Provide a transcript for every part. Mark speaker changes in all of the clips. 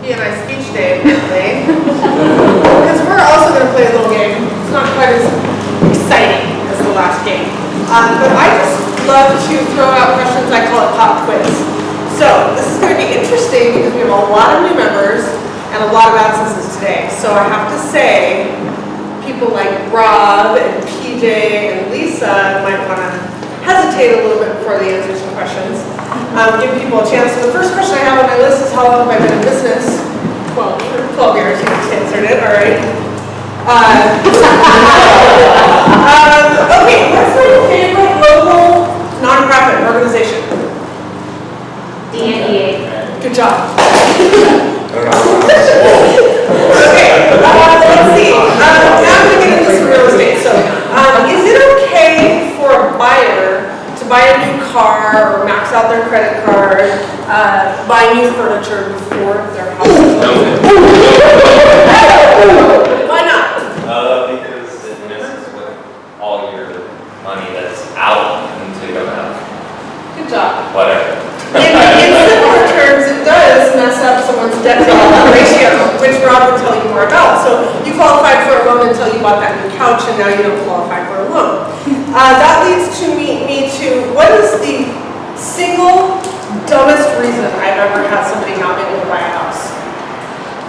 Speaker 1: B&I speech day, apparently. Because we're also going to play a little game. It's not quite as exciting as the last game. But I just love to throw out questions. I call it pop quiz. So this is going to be interesting because we have a lot of new members and a lot of absences today. So I have to say, people like Rob and PJ and Lisa might want to hesitate a little bit before they answer some questions. Give people a chance. So the first question I have on my list is how long have I been in business? 12 years. You just answered it. All right. Okay. What's my favorite local nonprofit organization?
Speaker 2: DNDA.
Speaker 1: Good job. Okay. Let's see. Now I'm going to get into some real estate. So, is it okay for a buyer to buy a new car or max out their credit card, buy new furniture before their house is open? Why not?
Speaker 3: Because it messes with all your money that's out until you come out.
Speaker 1: Good job.
Speaker 3: Whatever.
Speaker 1: In similar terms, it does mess up someone's debt-to-income ratio, which Rob will tell you more about. So you qualified for a loan until you bought that new couch, and now you don't qualify for a loan. That leads to me to what is the single dumbest reason I've ever had somebody not be able to buy a house?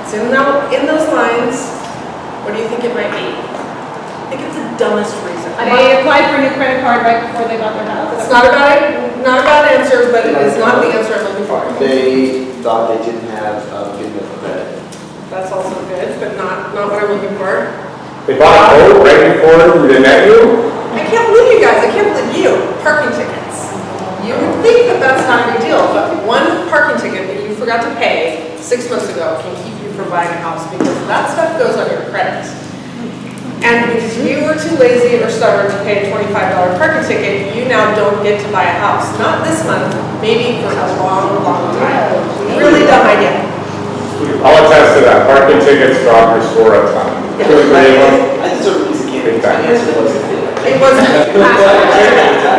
Speaker 1: It's in those lines. What do you think it might be? I think it's the dumbest reason.
Speaker 2: They applied for a new credit card right before they bought their house.
Speaker 1: It's not a bad answer, but it is not the answer I'm looking for.
Speaker 4: They thought they didn't have good enough credit.
Speaker 1: That's also good, but not what I'm looking for.
Speaker 5: They bought a boat right before they met you?
Speaker 1: I can't believe you guys. I can't believe you. Parking tickets. You would think that that's not a big deal, but one parking ticket that you forgot to pay 6 months ago can keep you from buying a house because that stuff goes on your credit. And because you were too lazy or stubborn to pay a $25 parking ticket, you now don't get to buy a house. Not this month, maybe for a long, long time. Really dumb idea.
Speaker 5: I'll attest to that. Parking tickets drop your score a ton. Two or three of them.
Speaker 4: I deserve a piece of candy.
Speaker 5: Big time.
Speaker 1: It wasn't.
Speaker 5: You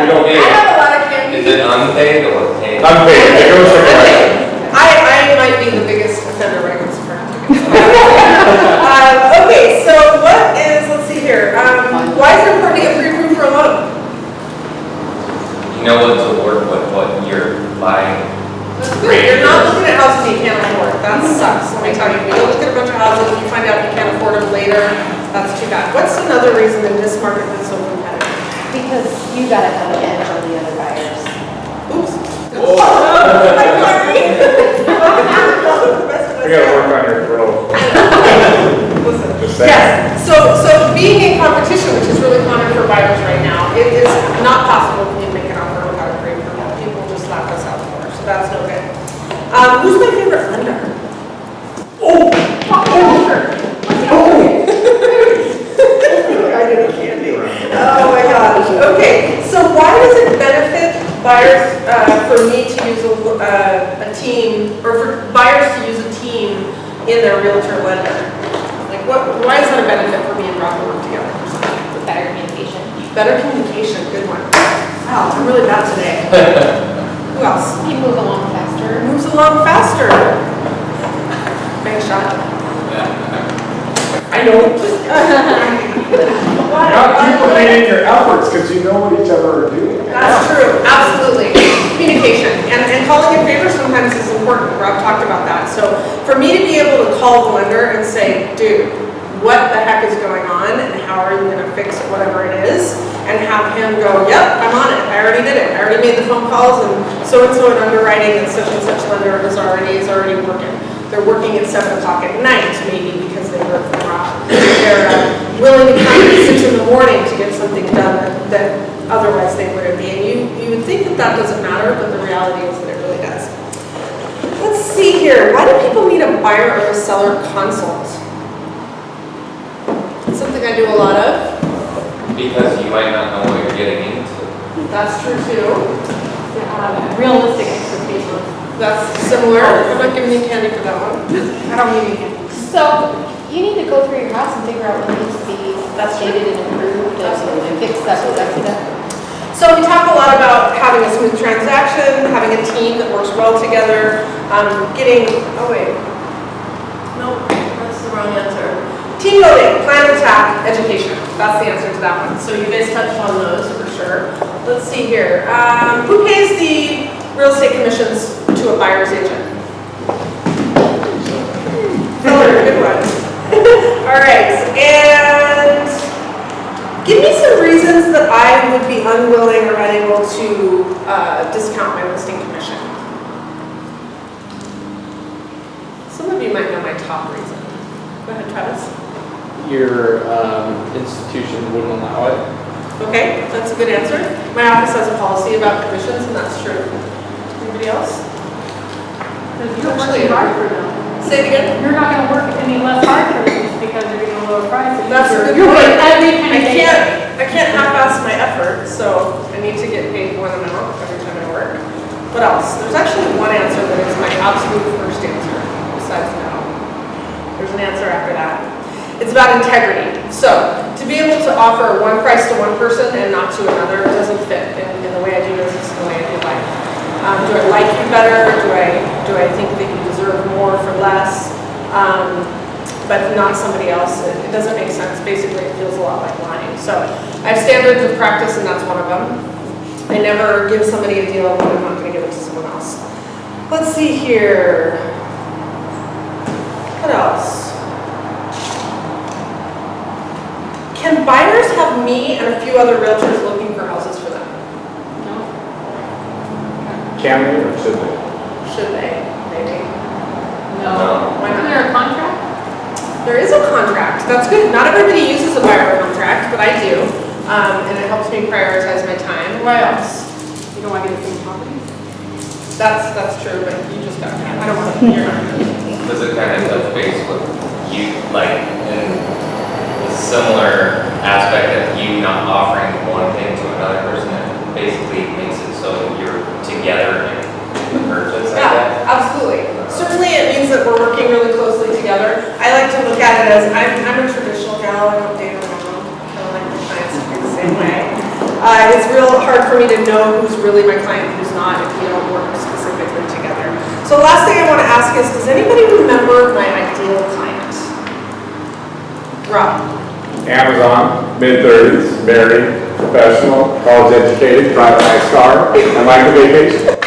Speaker 5: don't
Speaker 1: I
Speaker 5: need it.
Speaker 1: have a lot of candy.
Speaker 3: Is it unpaid or paid?
Speaker 5: Unpaid. It goes to collection.
Speaker 1: I might be the biggest offender when it comes to parking tickets. Okay, so what is, let's see here. Why is it important to get pre-approved for a loan?
Speaker 3: You know what to work with, what you're buying.
Speaker 1: That's good. You're not looking at houses you can't afford. That sucks. Let me tell you. When you look at a bunch of houses and you find out you can't afford them later, that's too bad. What's another reason in this market that's so competitive?
Speaker 2: Because you gotta have an edge on the other buyers.
Speaker 1: Oops.
Speaker 4: Whoa.
Speaker 1: I'm sorry.
Speaker 5: We gotta work on your growth.
Speaker 1: Listen.
Speaker 5: Just saying.
Speaker 1: Yes. So being in competition, which is really common for buyers right now, it is not possible for you to make an offer without a pre-approval. People just slap us out for it, so that's no good. Who's my favorite lender? I did a candy. Oh my gosh. Okay. So why does it benefit buyers for me to use a team, or for buyers to use a team in their realtor lender? Like, why is that a benefit for me and Rob to work together?
Speaker 2: Better communication.
Speaker 1: Better communication. Good one. Wow, I'm really bad today. Who else?
Speaker 2: You move along faster.
Speaker 1: Moves along faster. Thanks, Sean.
Speaker 5: I know. Not duplicating your efforts because you know what each other are doing.
Speaker 1: That's true, absolutely. Communication, and calling in favor sometimes is important. Rob talked about that. So for me to be able to call the lender and say, dude, what the heck is going on and how are you going to fix whatever it is, and have him go, yep, I'm on it. I already did it. I already made the phone calls, and so in underwriting and such lender is already working. They're working at 7 o'clock at night, maybe because they heard from Rob. They're willing to come at 6 in the morning to get something done that otherwise they wouldn't be. And you would think that doesn't matter, but the reality is that it really does. Let's see here. Why do people need a buyer or a seller consult? It's something I do a lot of.
Speaker 3: Because you might not know what you're getting into.
Speaker 1: That's true too.
Speaker 2: Realistic expectations.
Speaker 1: That's similar. I'm not giving you candy for that one.
Speaker 2: I don't need any. So you need to go through your house and figure out what needs to be updated and improved and fixed up.
Speaker 1: So we talk a lot about having a smooth transaction, having a team that works well together, getting, oh wait, Nope, that's the wrong answer. Team building, plan, attack, education. That's the answer to that one. So you guys touched on those for sure. Let's see here. Who pays the real estate commissions to a buyer's agent? Seller, good one. All right, and give me some reasons that I would be unwilling or unable to discount my listing commission. Some of you might know my top reason. Go ahead, Travis.
Speaker 6: Your institution wouldn't allow it.
Speaker 1: Okay, that's a good answer. My office has a policy about commissions, and that's true. Anybody else?
Speaker 7: You're working hard for them.
Speaker 1: Say it again.
Speaker 7: You're not gonna work any less hard for them just because they're gonna lower prices.
Speaker 1: That's a good
Speaker 7: You're
Speaker 1: point.
Speaker 7: getting every penny.
Speaker 1: I can't half-ass my effort, so I need to get paid one amount every time I work. What else? There's actually one answer that is my absolute first answer, besides no. There's an answer after that. It's about integrity. So, to be able to offer one price to one person and not to another doesn't fit in the way I do business and the way I do life. Do I like you better? Do I think that you deserve more for less? But not somebody else? It doesn't make sense. Basically, it feels a lot like lying. So, I have standards of practice, and that's one of them. I never give somebody a deal when I'm not going to give it to someone else. Let's see here. What else? Can buyers have me and a few other realtors looking for houses for them?
Speaker 7: No.
Speaker 5: Can they or should they?
Speaker 1: Should they? Maybe.
Speaker 7: No.
Speaker 1: Why
Speaker 7: Isn't
Speaker 1: not?
Speaker 7: there a contract?
Speaker 1: There is a contract. That's good. Not everybody uses a buyer contract, but I do. And it helps me prioritize my time. Why else?
Speaker 7: You don't want to get the same properties?
Speaker 1: That's true, but you just got me. I don't want to hear it.
Speaker 3: Does it kind of touch base with you, like, in a similar aspect of you not offering one thing to another person, it basically makes it so you're together in the purchase, I
Speaker 1: Yeah,
Speaker 3: guess?
Speaker 1: absolutely. Certainly it means that we're working really closely together. I like to look at it as, I'm a traditional gal, I don't date around, kind of like my clients do the same way. It's real hard for me to know who's really my client and who's not if we don't work specifically together. So the last thing I want to ask is, does anybody remember my ideal client? Rob?
Speaker 5: Amazon, mid-30s, married, professional, college educated, drive a nice car, and like a vacation.